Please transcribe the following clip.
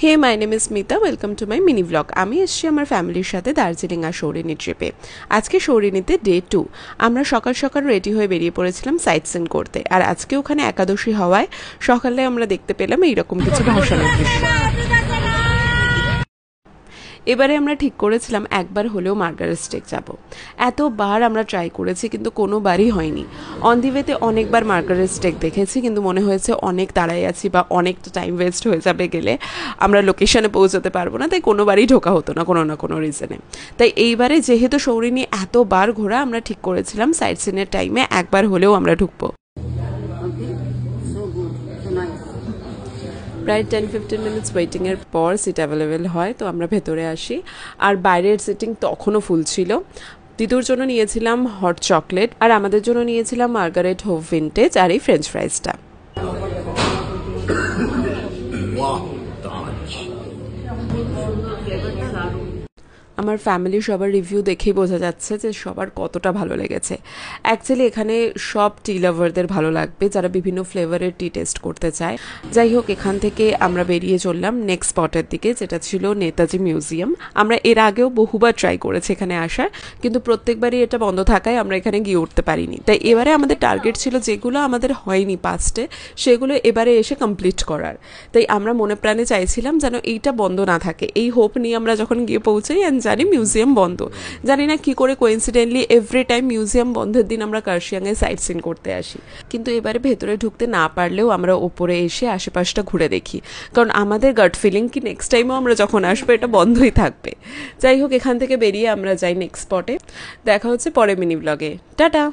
Hey my name is Mita, welcome to my mini blog. আমি এসেছি আমার ফ্যামিলির সাথে দার্জিলিং আর সৌরিনী ট্রিপে। আজকে সৌরিনীতে ডে 2। আমরা সকাল সকাল রেডি হয়ে বেরিয়ে পড়েছিলাম সাইট সিন করতে। আর আজকে ওখানে একাদশী হওয়ায় সকালে আমরা দেখতে পেলাম এইরকম কিছু ভাসানের দৃশ্য। এবারে আমরা ঠিক করেছিলাম একবার হলেও মার্গারেট স্টেক যাব। এতবার আমরা ট্রাই করেছি কিন্তু কোনোবারই হয়নি। অন দি ওয়েতে অনেকবার মার্গারেট স্টেক দেখেছি, কিন্তু মনে হয়েছে অনেক তাড়াই আছি বা অনেকটা টাইম ওয়েস্ট হয়ে যাবে, গেলে আমরা লোকেশনে পৌঁছতে পারবো না, তাই কোনোবারই ঢোকা হতো না কোনো না কোনো রিজনে। তাই এইবারে যেহেতু সৌরিনী এতবার ঘোরা, আমরা ঠিক করেছিলাম সাইট সিনের টাইমে একবার হলেও আমরা ঢুকবো। প্রায় 10-15 মিনিটস ওয়েটিংয়ের পর সিট অ্যাভেলেবেল হয়, তো আমরা ভেতরে আসি। আর বাইরের সিটিং তখনও ফুল ছিল। দিদুর জন্য নিয়েছিলাম হট চকলেট, আর আমাদের জন্য নিয়েছিলাম মার্গারেট হোভ ভিন্টেজ আর এই ফ্রেঞ্চ ফ্রাইসটা। আমার ফ্যামিলির সবার রিভিউ দেখেই বোঝা যাচ্ছে যে সবার কতটা ভালো লেগেছে। অ্যাকচুয়ালি এখানে সব টি লাভারদের ভালো লাগবে, যারা বিভিন্ন ফ্লেভারের টি টেস্ট করতে চায়। যাই হোক, এখান থেকে আমরা বেরিয়ে চললাম নেক্সট স্পটের দিকে, যেটা ছিল নেতাজি মিউজিয়াম। আমরা এর আগেও বহুবার ট্রাই করেছি এখানে আসার, কিন্তু প্রত্যেকবারই এটা বন্ধ থাকায় আমরা এখানে গিয়ে উঠতে পারিনি। তাই এবারে আমাদের টার্গেট ছিল যেগুলো আমাদের হয়নি পাস্টে, সেগুলো এবারে এসে কমপ্লিট করার। তাই আমরা মনে প্রাণে চাইছিলাম যেন এইটা বন্ধ না থাকে। এই হোপ নিয়ে আমরা যখন গিয়ে পৌঁছাই জানি মিউজিয়াম বন্ধ। জানি না কি করে কোইন্সিডেন্টলি এভরি টাইম মিউজিয়াম বন্ধের দিন আমরা কার্শিয়াংয়ে সাইট সিন করতে আসি। কিন্তু এবারে ভেতরে ঢুকতে না পারলেও আমরা ওপরে এসে আশেপাশটা ঘুরে দেখি, কারণ আমাদের গাট ফিলিং কি নেক্সট টাইমও আমরা যখন আসবো এটা বন্ধই থাকবে। যাই হোক, এখান থেকে বেরিয়ে আমরা যাই নেক্সট স্পটে। দেখা হচ্ছে পরে মিনি ব্লগে। টাটা।